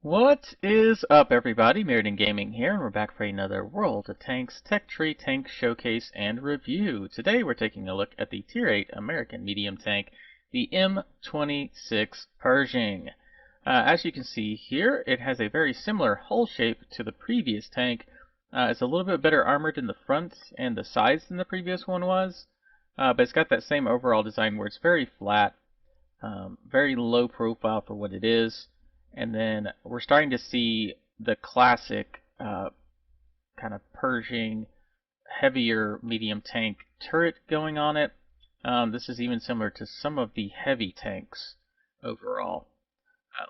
What is up, everybody? Meriden Gaming here, and we're back for another World of Tanks Tech Tree Tank Showcase and Review. Today we're taking a look at the Tier 8 American medium tank, the M26 Pershing. As you can see here, it has a very similar hull shape to the previous tank. It's a little bit better armored in the front and the sides than the previous one was, but it's got that same overall design where it's very flat, very low profile for what it is. And then we're starting to see the classic kind of Pershing heavier medium tank turret going on it. This is even similar to some of the heavy tanks overall.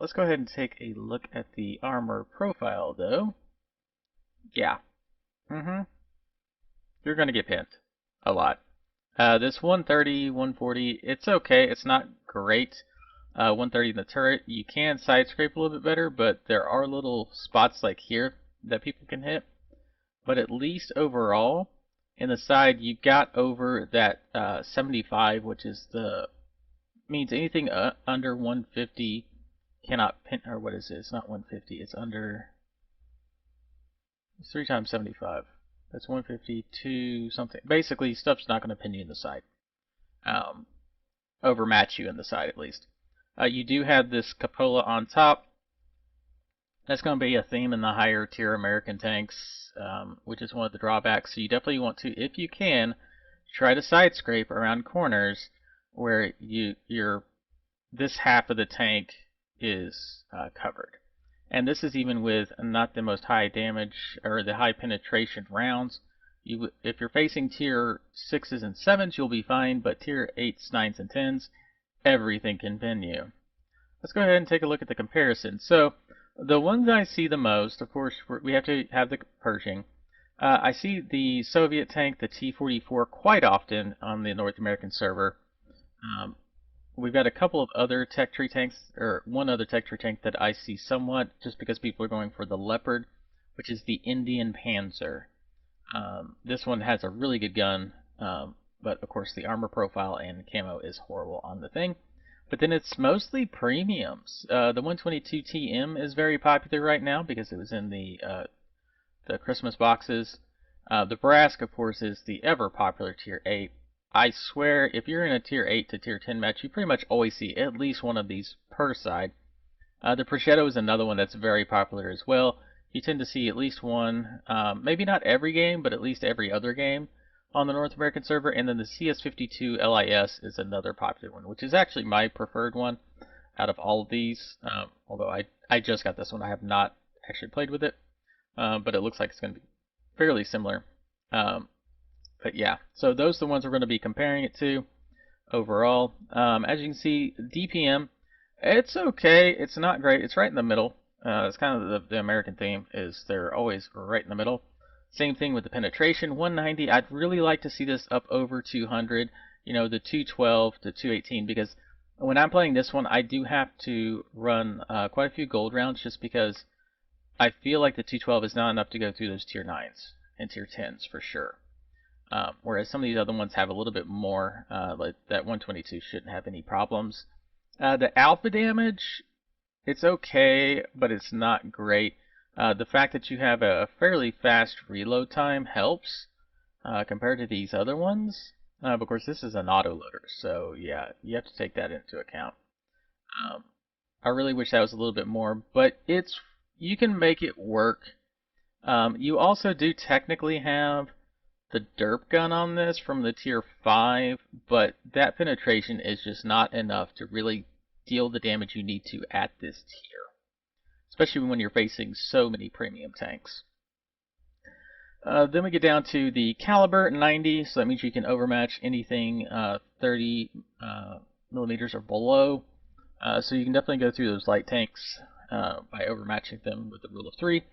Let's go ahead and take a look at the armor profile though. Yeah. You're going to get pinned a lot. This 130, 140, it's okay. It's not great. 130 in the turret, you can side scrape a little bit better, but there are little spots like here that people can hit. But at least overall, in the side, you got over that 75, which is means anything under 150 cannot pin, or what is it? It's not 150, it's under, it's 3 times 75. That's 152 something. Basically, stuff's not going to pin you in the side. Overmatch you in the side at least. You do have this cupola on top. That's going to be a theme in the higher tier American tanks, which is one of the drawbacks. So you definitely want to, if you can, try to side scrape around corners where this half of the tank is covered. And this is even with not the most high damage or the high penetration rounds. If you're facing tier 6s and 7s, you'll be fine, but tier 8s, 9s, and 10s, everything can pin you. Let's go ahead and take a look at the comparison. So the ones I see the most, of course, we have to have the Pershing. I see the Soviet tank, the T-44, quite often on the North American server. We've got a couple of other tech tree tanks, or one other tech tree tank that I see somewhat, just because people are going for the Leopard, which is the Indian Panzer. This one has a really good gun, but of course the armor profile and camo is horrible on the thing. But then it's mostly premiums. The 122 TM is very popular right now because it was in the Christmas boxes. The Brask, of course, is the ever popular tier 8. I swear, if you're in a tier 8 to tier 10 match, you pretty much always see at least one of these per side. The Prosciutto is another one that's very popular as well. You tend to see at least one, maybe not every game, but at least every other game on the North American server. And then the CS52 LIS is another popular one, which is actually my preferred one out of all of these. Although I just got this one, I have not actually played with it, but it looks like it's going to be fairly similar. But yeah, so those are the ones we're going to be comparing it to overall. As you can see, DPM, it's okay. It's not great. It's right in the middle. It's kind of the American theme is they're always right in the middle. Same thing with the penetration, 190. I'd really like to see this up over 200. You know, the 212 to 218, because when I'm playing this one, I do have to run quite a few gold rounds just because I feel like the 212 is not enough to go through those tier 9s and tier 10s for sure. Whereas some of these other ones have a little bit more, like that 122 shouldn't have any problems. The alpha damage, it's okay, but it's not great. The fact that you have a fairly fast reload time helps compared to these other ones. Of course, this is an autoloader, so yeah, you have to take that into account. I really wish that was a little bit more, but you can make it work. You also do technically have the derp gun on this from the tier 5, but that penetration is just not enough to really deal the damage you need to at this tier, especially when you're facing so many premium tanks. Then we get down to the caliber, 90, so that means you can overmatch anything 30 millimeters or below. So you can definitely go through those light tanks by overmatching them with the rule of 3.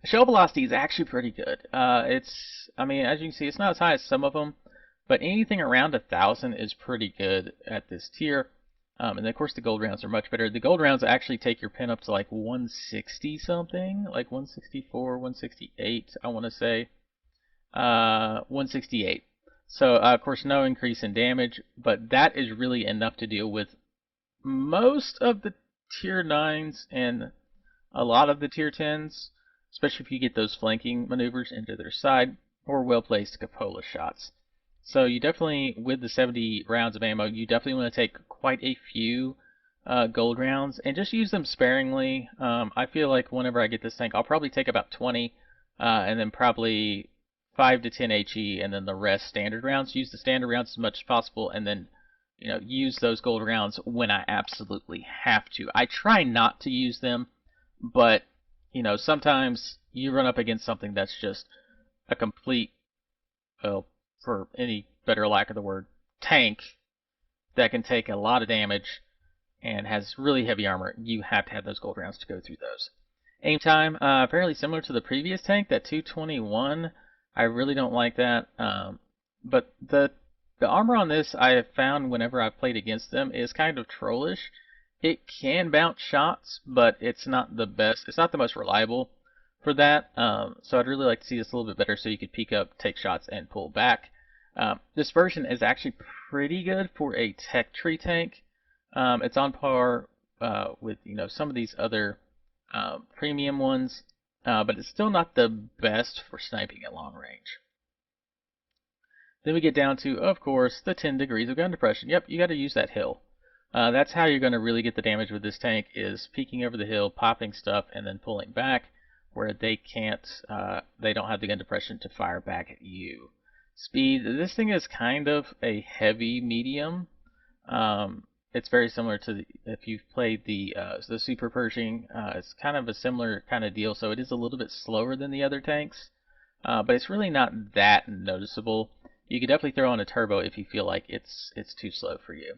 The shell velocity is actually pretty good. I mean, as you can see, it's not as high as some of them, but anything around 1,000 is pretty good at this tier. And then of course the gold rounds are much better. The gold rounds actually take your pin up to like 160 something, like 164, 168, I want to say. 168. So of course no increase in damage, but that is really enough to deal with most of the tier 9s and a lot of the tier 10s, especially if you get those flanking maneuvers into their side, or well-placed cupola shots. So you definitely, with the 70 rounds of ammo, you definitely want to take quite a few gold rounds, and just use them sparingly. I feel like whenever I get this tank, I'll probably take about 20, and then probably 5 to 10 HE, and then the rest standard rounds. Use the standard rounds as much as possible, and then use those gold rounds when I absolutely have to. I try not to use them, but sometimes you run up against something that's just a complete, well, for any better lack of the word, tank that can take a lot of damage and has really heavy armor. You have to have those gold rounds to go through those. Aim time, fairly similar to the previous tank, that 221. I really don't like that. But the armor on this, I have found whenever I've played against them, is kind of trollish. It can bounce shots, but it's not the best. It's not the most reliable for that. So I'd really like to see this a little bit better so you could peek up, take shots, and pull back. This version is actually pretty good for a tech tree tank. It's on par with some of these other premium ones, but it's still not the best for sniping at long range. Then we get down to, of course, the 10 degrees of gun depression. Yep, you got to use that hill. That's how you're going to really get the damage with this tank, is peeking over the hill, popping stuff, and then pulling back, where they can't, they don't have the gun depression to fire back at you. Speed, this thing is kind of a heavy medium. It's very similar to if you've played the Super Pershing. It's kind of a similar kind of deal, so it is a little bit slower than the other tanks, but it's really not that noticeable. You could definitely throw on a turbo if you feel like it's too slow for you.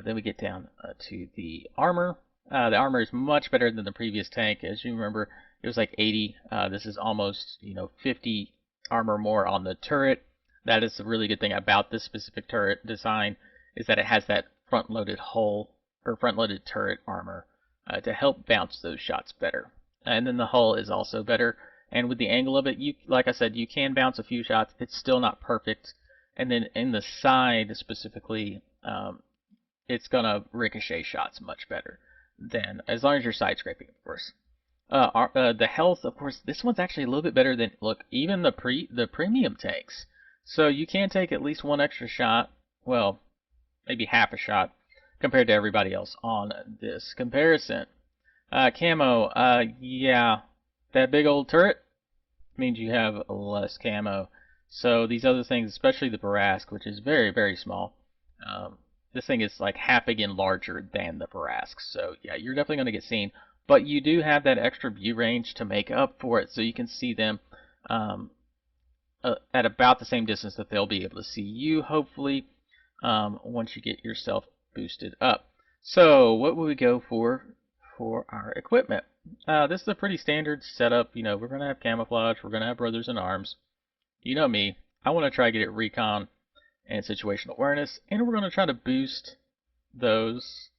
Then we get down to the armor. The armor is much better than the previous tank. As you remember, it was like 80. This is almost 50 armor more on the turret. That is a really good thing about this specific turret design, is that it has that front-loaded hull or front-loaded turret armor to help bounce those shots better. And then the hull is also better. And with the angle of it, like I said, you can bounce a few shots. It's still not perfect. And then in the side specifically, it's gonna ricochet shots much better than, as long as you're side scraping, of course. The health, of course, this one's actually a little bit better than, look, even the premium tanks. So you can take at least one extra shot, well, maybe half a shot, compared to everybody else on this comparison. Camo, yeah, that big old turret means you have less camo. So these other things, especially the Barask, which is very, very small, this thing is like half again larger than the Barask. So yeah, you're definitely going to get seen. But you do have that extra view range to make up for it, so you can see them at about the same distance that they'll be able to see you, hopefully, once you get yourself boosted up. So what will we go for our equipment? This is a pretty standard setup. We're going to have camouflage, we're going to have brothers in arms. You know me, I want to try to get it recon and situational awareness, and we're going to try to boost those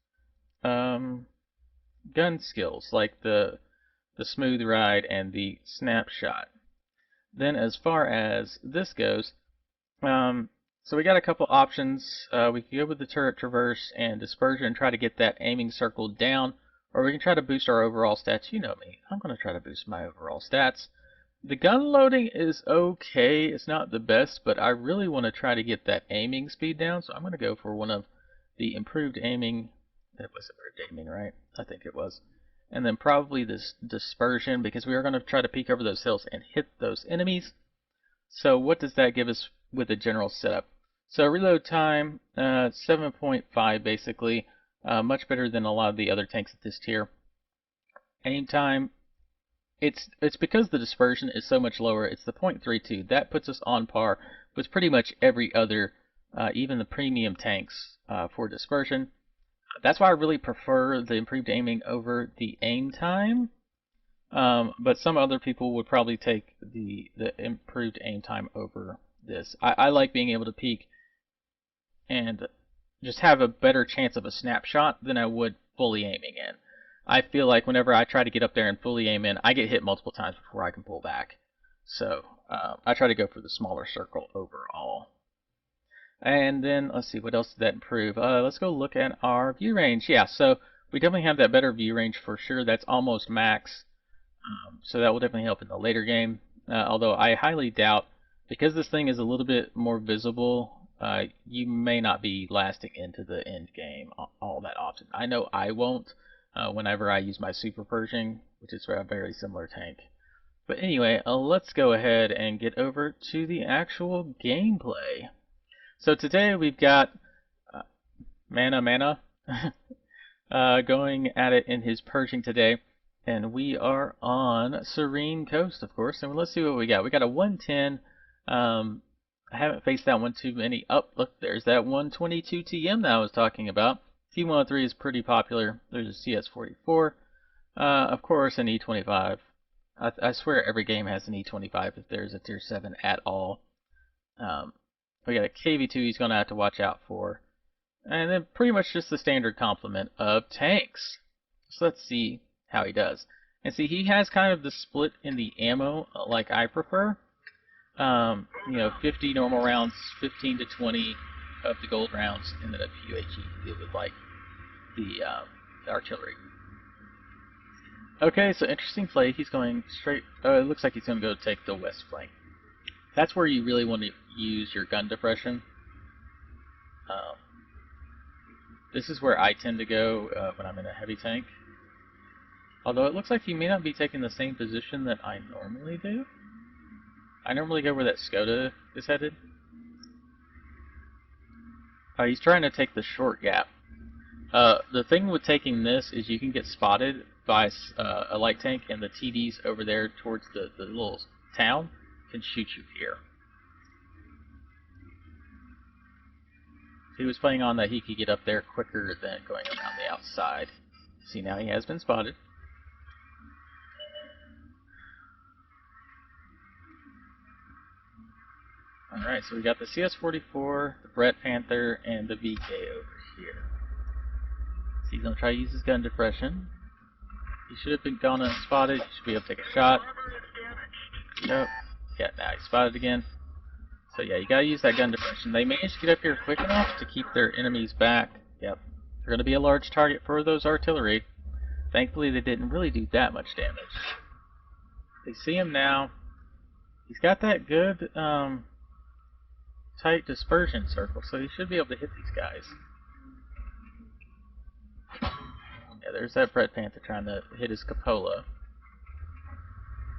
gun skills, like the smooth ride and the snapshot. Then as far as this goes, so we got a couple options. We can go with the turret traverse and dispersion and try to get that aiming circle down, or we can try to boost our overall stats. You know me, I'm going to try to boost my overall stats. The gun loading is okay, it's not the best, but I really want to try to get that aiming speed down, so I'm going to go for one of the improved aiming. That was improved aiming, right? I think it was. And then probably this dispersion, because we are going to try to peek over those hills and hit those enemies. So what does that give us with the general setup? So reload time, 7.5 basically, much better than a lot of the other tanks at this tier. Aim time, it's because the dispersion is so much lower. It's the 0.32. That puts us on par with pretty much every other, even the premium tanks for dispersion. That's why I really prefer the improved aiming over the aim time. But some other people would probably take the improved aim time over this. I like being able to peek and just have a better chance of a snapshot than I would fully aiming in. I feel like whenever I try to get up there and fully aim in, I get hit multiple times before I can pull back. So I try to go for the smaller circle overall. And then let's see, what else did that improve? Let's go look at our view range. Yeah, so we definitely have that better view range for sure. That's almost max, so that will definitely help in the later game. Although I highly doubt, because this thing is a little bit more visible, you may not be lasting into the end game all that often. I know I won't whenever I use my Super Pershing, which is for a very similar tank. But anyway, let's go ahead and get over to the actual gameplay. So today we've got Mana going at it in his Pershing today. And we are on Serene Coast, of course. And let's see what we got. We got a 110. I haven't faced that one too many. Oh, look, there's that 122 TM that I was talking about. T103 is pretty popular. There's a CS44. Of course, an E25. I swear every game has an E25 if there's a tier 7 at all. We got a KV2 he's going to have to watch out for. And then pretty much just the standard complement of tanks. So let's see how he does. And see, he has kind of the split in the ammo like I prefer. 50 normal rounds, 15 to 20 of the gold rounds, and then a few HE with like the artillery. Okay, so interesting play. He's going straight. Oh, it looks like he's going to go take the west flank. That's where you really want to use your gun depression. This is where I tend to go when I'm in a heavy tank. Although it looks like he may not be taking the same position that I normally do. I normally go where that Skoda is headed. He's trying to take the short gap. The thing with taking this is you can get spotted by a light tank, and the TDs over there towards the little town can shoot you here. He was playing on that he could get up there quicker than going around the outside. See, now he has been spotted. Alright, so we got the CS44, the Brett Panther, and the VK over here. So he's going to try to use his gun depression. He should have been gone unspotted. He should be able to take a shot. Nope. Yeah, now he's spotted again. So yeah, you gotta use that gun depression. They managed to get up here quick enough to keep their enemies back. Yep. They're gonna be a large target for those artillery. Thankfully they didn't really do that much damage. They see him now. He's got that good tight dispersion circle, so he should be able to hit these guys. Yeah, there's that Brett Panther trying to hit his cupola.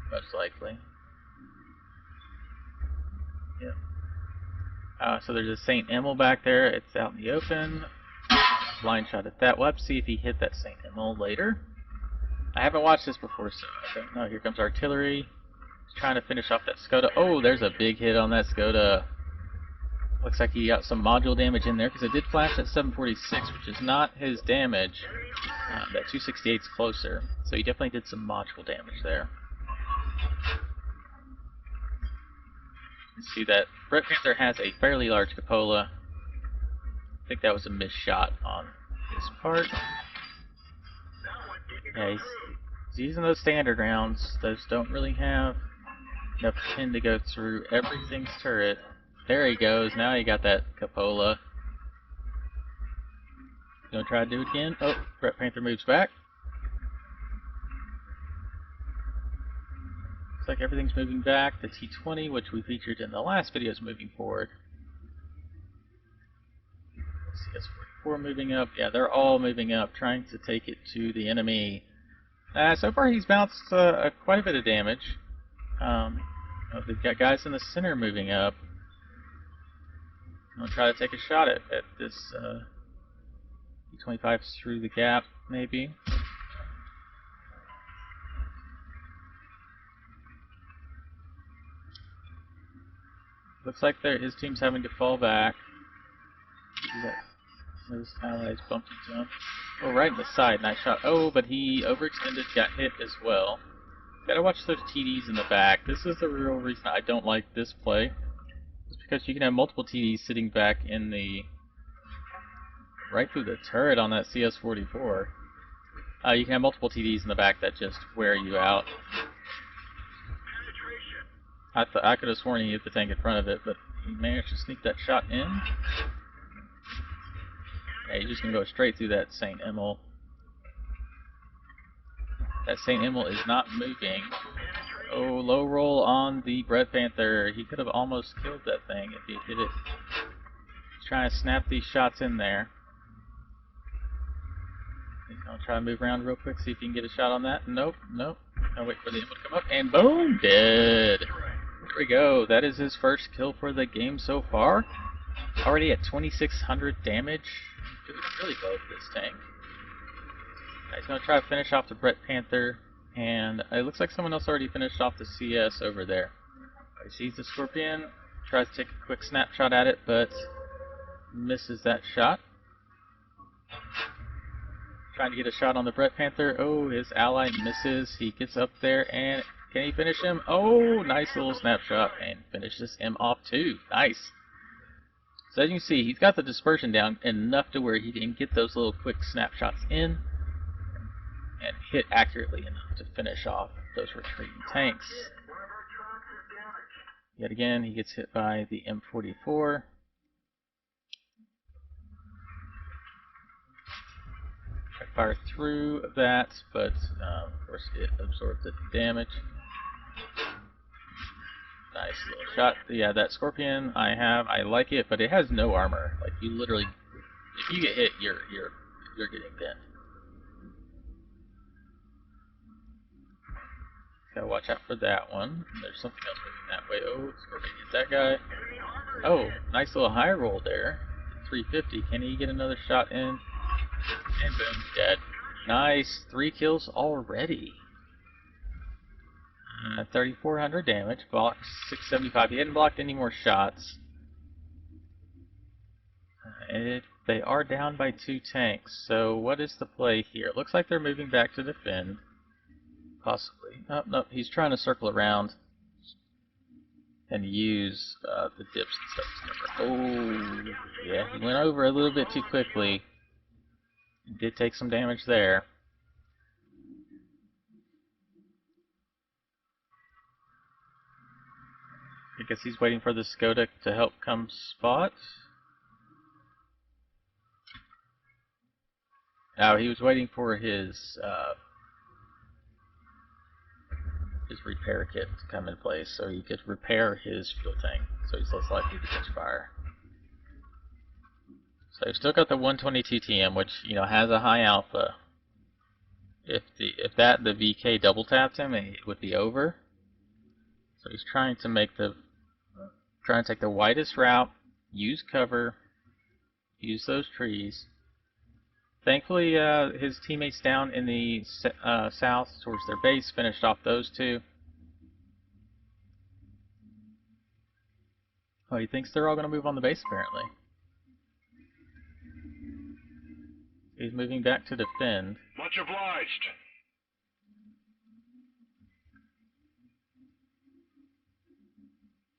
Most likely. Yep. So there's a St. Emil back there. It's out in the open. Blind shot at that. We'll have to see if he hit that St. Emil later. I haven't watched this before, so I don't know. Here comes artillery. He's trying to finish off that Skoda. Oh, there's a big hit on that Skoda. Looks like he got some module damage in there, because it did flash at 746, which is not his damage. That 268's closer, so he definitely did some module damage there. See that Brett Panther has a fairly large cupola. I think that was a missed shot on his part. Yeah, he's using those standard rounds. Those don't really have enough pin to go through everything's turret. There he goes. Now he got that cupola. Gonna try to do it again. Oh, Brett Panther moves back. Looks like everything's moving back. The T20, which we featured in the last video, is moving forward. CS44 moving up. Yeah, they're all moving up, trying to take it to the enemy. So far he's bounced quite a bit of damage. They've got guys in the center moving up. I'm going to try to take a shot at this E25 through the gap, maybe. Looks like his team's having to fall back. Those allies bumped into him. Oh, right in the side. Nice shot. Oh, but he overextended, got hit as well. Gotta watch those TDs in the back. This is the real reason I don't like this play. It's because you can have multiple TDs sitting back in the... right through the turret on that CS44. You can have multiple TDs in the back that just wear you out. I could have sworn he hit the tank in front of it, but he managed to sneak that shot in. Yeah, he's just gonna go straight through that St. Emil. That St. Emil is not moving. Oh, low roll on the Red Panther. He could have almost killed that thing if he hit it. He's trying to snap these shots in there. He's gonna try to move around real quick, see if he can get a shot on that. Nope, nope. I'll wait for the Emil to come up, and boom, dead. There we go. That is his first kill for the game so far. Already at 2,600 damage. Doing really well with this tank. He's going to try to finish off the Brett Panther, and it looks like someone else already finished off the CS over there. He sees the Scorpion, tries to take a quick snapshot at it, but misses that shot. Trying to get a shot on the Brett Panther. Oh, his ally misses. He gets up there, and can he finish him? Oh, nice little snapshot, and finishes him off too. Nice. So as you can see, he's got the dispersion down enough to where he can get those little quick snapshots in and hit accurately enough to finish off those retreating tanks. Yet again, he gets hit by the M44. I fire through that, but of course it absorbs the damage. Nice little shot. Yeah, that Scorpion I like it, but it has no armor. Like, you literally, if you get hit, you're getting bent. Gotta watch out for that one. There's something else moving that way. Oh, Scorpion hit that guy. Oh, nice little high roll there. 350. Can he get another shot in? And boom, dead. Nice. 3 kills already. 3,400 damage. Blocked 675. He hadn't blocked any more shots. They are down by 2 tanks. So what is the play here? It looks like they're moving back to defend. Possibly. Oh, no, he's trying to circle around and use the dips and stuff. Oh, yeah, he went over a little bit too quickly. He did take some damage there. I guess he's waiting for the Skoda to help come spot. Oh, he was waiting for his repair kit to come in place so he could repair his fuel tank, so he's less likely to catch fire. So he's still got the 122 TM, which, you know, has a high alpha. If the VK double tapped him, it would be over. So he's trying to take the widest route, use cover, use those trees. Thankfully, his teammates down in the south towards their base finished off those 2. Oh, he thinks they're all going to move on the base, apparently. He's moving back to defend. Much obliged.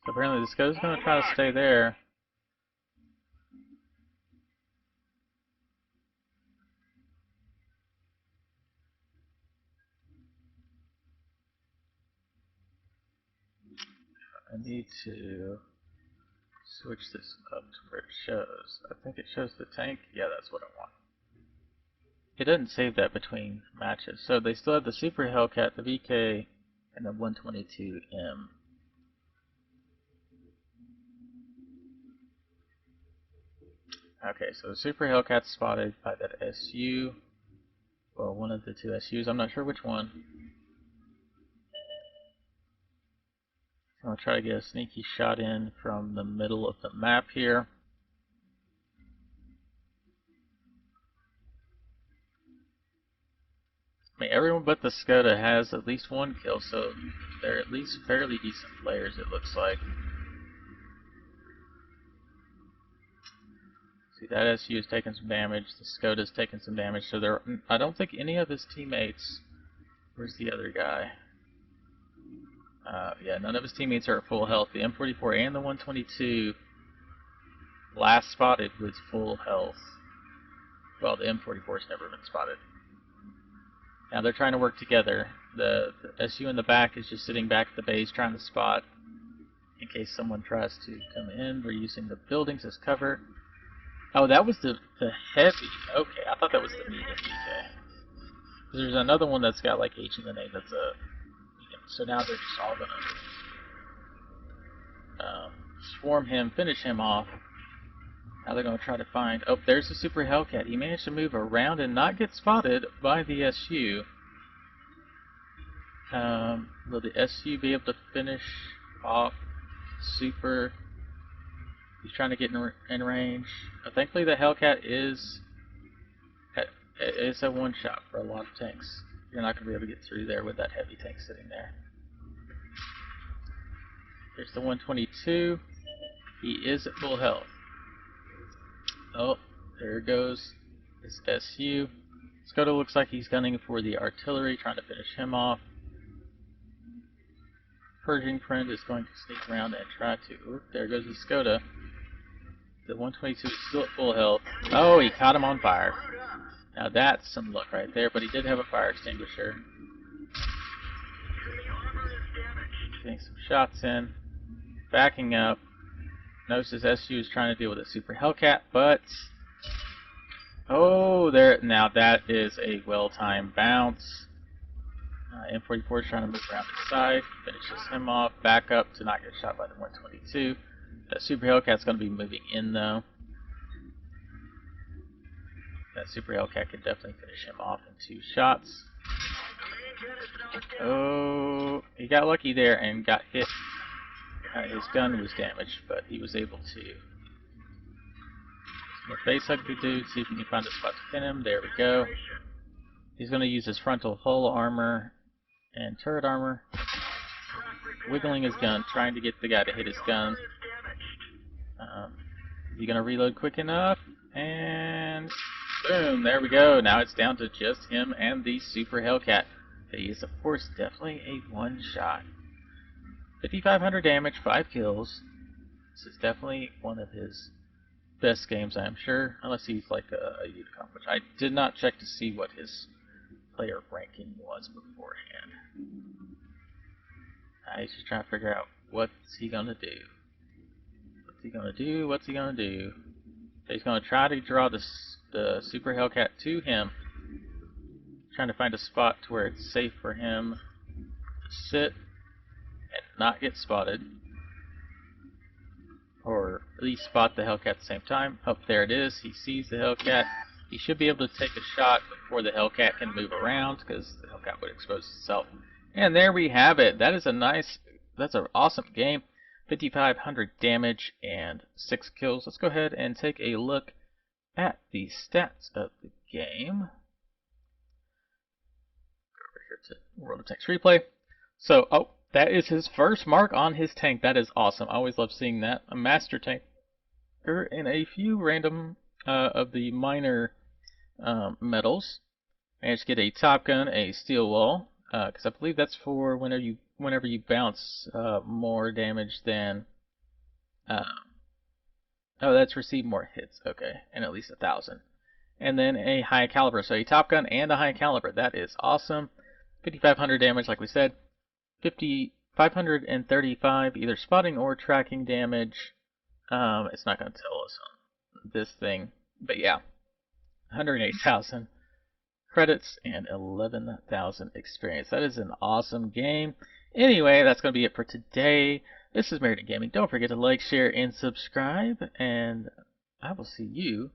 So apparently this Skoda's going to try to stay there. I need to switch this up to where it shows. I think it shows the tank. Yeah, that's what I want. It doesn't save that between matches. So they still have the Super Hellcat, the VK, and the 122M. Okay, so the Super Hellcat's spotted by that SU. Well, one of the 2 SUs. I'm not sure which one. I'll try to get a sneaky shot in from the middle of the map here. I mean, everyone but the Skoda has at least 1 kill, so they're at least fairly decent players, it looks like. See, that SU is taking some damage, the Skoda's taking some damage, so I don't think any of his teammates... Where's the other guy? Yeah, none of his teammates are at full health. The M44 and the 122 last spotted with full health. Well, the M44's never been spotted. Now they're trying to work together. The SU in the back is just sitting back at the base trying to spot in case someone tries to come in. We're using the buildings as cover. Oh, that was the heavy. Okay, I thought that was the medium. Okay. There's another one that's got like H in the name that's a. So now they're just all gonna swarm him, finish him off. Now they're gonna try to find. Oh, there's the Super Hellcat. He managed to move around and not get spotted by the SU. Will the SU be able to finish off Super? He's trying to get in range. Thankfully, the Hellcat is a one-shot for a lot of tanks. You're not going to be able to get through there with that heavy tank sitting there. There's the 122. He is at full health. Oh, there goes his SU. Skoda looks like he's gunning for the artillery, trying to finish him off. Pershing friend is going to sneak around and try to. Ooh, there goes the Skoda. The 122 is still at full health. Oh, he caught him on fire. Now that's some luck right there, but he did have a fire extinguisher. Getting some shots in. Backing up. Notice his SU is trying to deal with a Super Hellcat, but... Oh, there. Now that is a well-timed bounce. M44 is trying to move around the side. Finishes him off. Back up to not get shot by the 122. That Super Hellcat's going to be moving in, though. That Super Hellcat can definitely finish him off in 2 shots. Oh, he got lucky there and got hit. His gun was damaged, but he was able to face hug the dude, see if he can find a spot to pin him. There we go. He's going to use his frontal hull armor and turret armor, wiggling his gun, trying to get the guy to hit his gun. Is he going to reload quick enough? And boom, there we go. Now it's down to just him and the Super Hellcat. He is, of course, definitely a one-shot. 5,500 damage, 5 kills. This is definitely one of his best games, I'm sure. Unless he's like a Unicom, which I did not check to see what his player ranking was beforehand. He's just trying to figure out what's he gonna do. What's he gonna do? What's he gonna do? He's gonna try to draw the Super Hellcat to him. Trying to find a spot to where it's safe for him to sit and not get spotted. Or at least spot the Hellcat at the same time. Oh, there it is. He sees the Hellcat. He should be able to take a shot before the Hellcat can move around, because the Hellcat would expose itself. And there we have it. That is that's an awesome game. 5,500 damage and 6 kills. Let's go ahead and take a look at the stats of the game. Go over here to World of Tanks Replay. So, oh, that is his first mark on his tank. That is awesome. I always love seeing that. A master tanker in a few random of the minor medals. Managed to get a Top Gun, a Steel Wall, because I believe that's for whenever you bounce more damage than. Oh, that's received more hits. Okay, and at least 1,000. And then a high caliber. So a Top Gun and a high caliber. That is awesome. 5,500 damage, like we said. 535 either spotting or tracking damage. It's not going to tell us on this thing, but yeah, 108,000 credits and 11,000 experience. That is an awesome game. Anyway, that's going to be it for today. This is Meriden Gaming. Don't forget to like, share, and subscribe, and I will see you